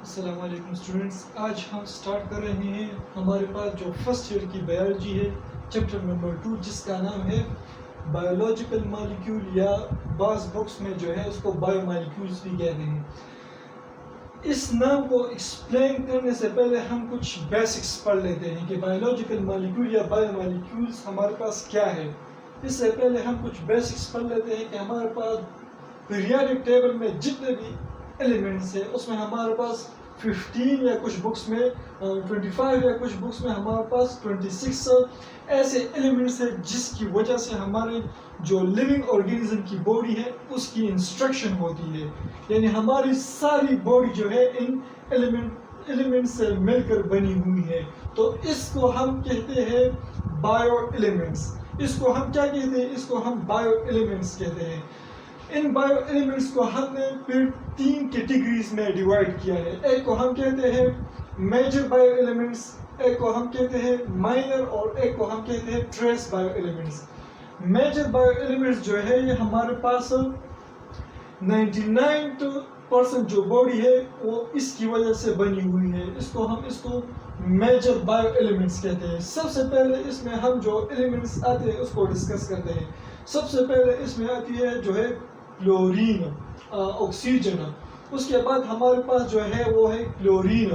السلام علیکم اسٹوڈنٹس، آج ہم سٹارٹ کر رہے ہیں ہمارے پاس جو فرسٹ ایئر کی بایولوجی ہے چیپٹر نمبر 2، جس کا نام ہے بایولوجیکل مالیکیول، یا بعض بکس میں جو ہے اس کو بایو مالیکیولز بھی کہتے ہیں۔ اس نام کو ایکسپلین کرنے سے پہلے ہم کچھ بیسکس پڑھ لیتے ہیں کہ بایولوجیکل مالیکیول یا بایو مالیکیولز ہمارے پاس کیا ہے۔ اس سے پہلے ہم کچھ بیسکس پڑھ لیتے ہیں کہ ہمارے پاس پیریاڈک ٹیبل میں جتنے بھی ایلیمنٹس ہیں اس میں ہمارے پاس 15 یا کچھ بکس میں 25 یا کچھ بکس میں ہمارے پاس 26 ایسے ایلیمنٹس ہیں جس کی وجہ سے ہمارے جو لیونگ آرگینزم کی باڈی ہے اس کی انسٹرکشن ہوتی ہے، یعنی ہماری ساری باڈی جو ہے ان ایلیمنٹ سے مل کر بنی ہوئی ہے۔ تو اس کو ہم کہتے ہیں بایو ایلیمنٹس۔ اس کو ہم کیا کہتے ہیں؟ اس کو ہم بایو ایلیمنٹس کہتے ہیں۔ ان بایو ایلیمنٹس کو ہم نے پھر 3 کیٹیگریز میں ڈیوائڈ کیا ہے۔ ایک کو ہم کہتے ہیں میجر بایو ایلیمنٹس، ایک کو ہم کہتے ہیں مائنر، اور ایک کو ہم کہتے ہیں trace bio elements. Major bio elements جو ہے یہ ہمارے پاس 99% جو باڈی ہے وہ اس کی وجہ سے بنی ہوئی ہے، اس کو میجر بایو ایلیمنٹس کہتے ہیں۔ سب سے پہلے اس میں ہم جو ایلیمنٹس آتے ہیں اس کو ڈسکس کرتے ہیں۔ سب سے پہلے اس میں آتی ہے جو ہے کلورین، آکسیجن، اس کے بعد ہمارے پاس جو ہے وہ ہے کلورین،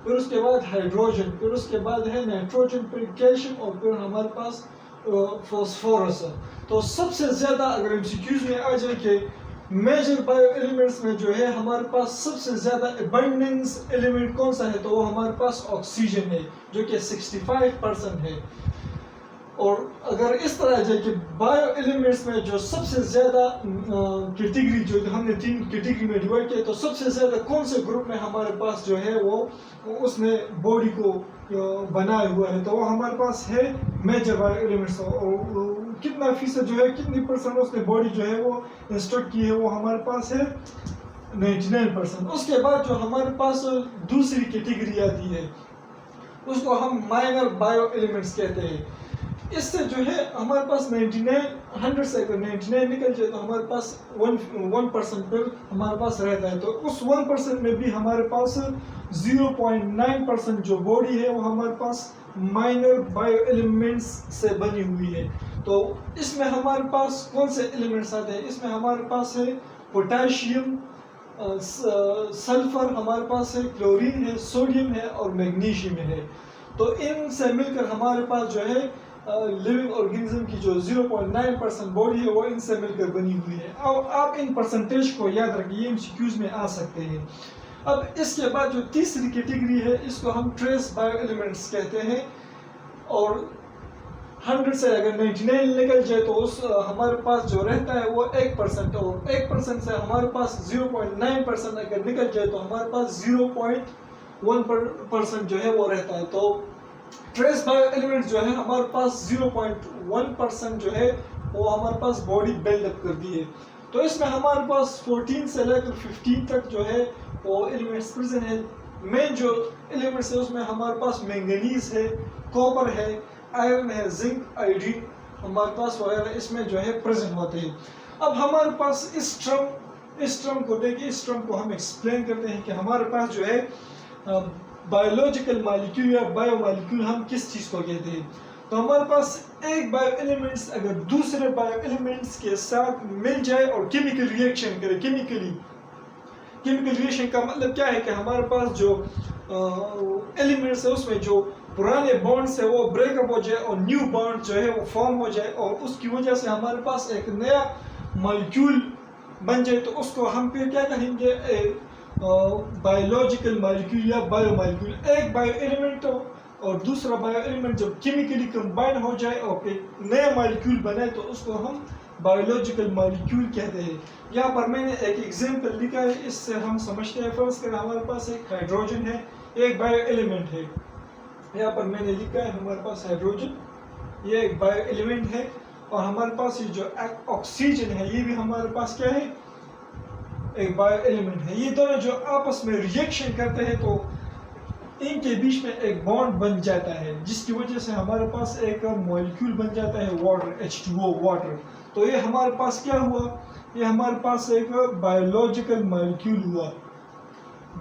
پھر اس کے بعد ہائیڈروجن، پھر اس کے بعد ہے نائٹروجن، پھر کیلشیم، اور پھر ہمارے پاس فاسفورس۔ تو سب سے زیادہ اگر MCQs میں آ جائے کہ میجر بایو ایلیمنٹس میں جو ہے ہمارے پاس سب سے زیادہ ابنڈنس ایلیمنٹ کون سا ہے، تو وہ ہمارے پاس آکسیجن ہے جو کہ 65% ہے۔ اور اگر اس طرح جائے کہ بایو ایلیمنٹس میں جو سب سے زیادہ کیٹیگری جو ہم نے 3 کیٹیگری میں ڈیوائڈ کیا، تو سب سے زیادہ کون سے گروپ میں ہمارے پاس جو ہے وہ اس نے باڈی کو بنایا ہوا ہے، تو وہ ہمارے پاس ہے میجر بایو ایلیمنٹس۔ اور کتنا فیصد جو ہے، کتنی پرسنٹ اس نے باڈی جو ہے وہ انسٹرکٹ کی ہے، وہ ہمارے پاس ہے 99%۔ اس کے بعد جو ہمارے پاس دوسری کیٹیگری آتی ہے اس کو ہم مائنر بایو ایلیمنٹس کہتے ہیں۔ اس سے جو ہے ہمارے پاس 100 سے اگر 99 نکل جائے تو ہمارے پاس 1% پھر ہمارے پاس رہتا ہے، تو اس 1% میں بھی ہمارے پاس 0.9% جو باڈی ہے وہ ہمارے پاس مائنر بایو ایلیمنٹس سے بنی ہوئی ہے۔ تو اس میں ہمارے پاس کون سے ایلیمنٹس آتے ہیں؟ اس میں ہمارے پاس ہے پوٹاشیم، سلفر، ہمارے پاس ہے کلورین ہے، سوڈیم ہے، اور میگنیشیم ہے۔ تو ان سے مل کر ہمارے پاس جو ہے لیونگ آرگینزم کی جو 0.9% باڈی ہے وہ ان سے مل کر بنی ہوئی ہے۔ اب آپ ان پرسنٹیج کو یاد رکھیں، یہ MCQs میں آ سکتے ہیں۔ اب اس کے بعد جو تیسری کیٹیگری ہے اس کو ہم ٹریس بایو ایلیمنٹس کہتے ہیں، اور 100 سے اگر 99 نکل جائے تو ہمارے پاس جو رہتا ہے وہ 1%، اور 1% سے ہمارے پاس 0.9% اگر نکل جائے تو ہمارے پاس 0.1% جو ہے وہ رہتا ہے۔ تو ٹریس بایو ایلیمنٹ جو ہے ہمارے پاس 0.1% جو ہے وہ ہمارے پاس باڈی بلڈ اپ کرتی ہے۔ تو اس میں ہمارے پاس 14 سے لے کر 15 تک جو ہے وہ ایلیمنٹس پریزنٹ ہے۔ مین جو ایلیمنٹس ہے اس میں ہمارے پاس مینگنیز ہے، کاپر ہے، آئرن ہے، زنک، آئوڈین ہمارے پاس وغیرہ اس میں جو ہے پریزنٹ ہوتے ہیں۔ اب ہمارے پاس اس ٹرم کو دیکھیں، اس ٹرم کو ہم ایکسپلین کرتے ہیں کہ ہمارے پاس جو ہے بایولوجیکل مالیکیول یا بایو مالیکیول ہم کس چیز کو کہتے ہیں۔ تو ہمارے پاس ایک بایو ایلیمنٹس اگر دوسرے بایو ایلیمنٹس کے ساتھ مل جائے اور کیمیکل ریئیکشن کرے، کیمیکل ریئیکشن کا مطلب کیا ہے کہ ہمارے پاس جو ایلیمنٹس ہے اس میں جو پرانے بانڈز ہے وہ بریک اپ ہو جائے اور نیو بانڈ جو ہے وہ فارم ہو جائے، اور اس کی وجہ سے ہمارے پاس ایک نیا مالیکیول بن جائے، تو اس کو ہم پھر کیا کہیں گے؟ بایولوجیکل مالیکیول یا بایو مالیکیول۔ ایک بایو ایلیمنٹ اور دوسرا بایو ایلیمنٹ جب کیمیکلی کمبائن ہو جائے اور ایک نیا مالیکیول بنائے تو اس کو ہم بایولوجیکل مالیکیول کہتے ہیں۔ یہاں پر میں نے ایک ایگزامپل لکھا ہے، اس سے ہم سمجھتے ہیں۔ فرض کریں ہمارے پاس ایک ہائیڈروجن ہے، ایک بایو ایلیمنٹ ہے۔ یہاں پر میں نے لکھا ہے ہمارے پاس ہائیڈروجن، یہ ایک بایو ایلیمنٹ ہے، اور ہمارے پاس یہ جو آکسیجن ہے یہ بھی ہمارے پاس کیا ہے؟ ایک بایو ایلیمنٹ ہے۔ یہ دونوں جو آپس میں ریئیکشن کرتے ہیں تو ان کے بیچ میں ایک بانڈ بن جاتا ہے، جس کی وجہ سے ہمارے پاس ایک مالیکیول بن جاتا ہے واٹر، H2O واٹر۔ تو یہ ہمارے پاس کیا ہوا؟ یہ ہمارے پاس ایک بایولوجیکل مالیکیول ہوا۔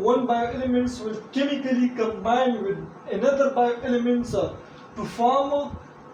one bioelements will chemically combine with another bioelements to form,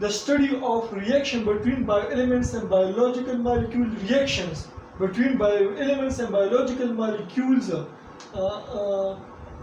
the study of reaction between bioelements and biological molecule reactions between bioelements and biological molecules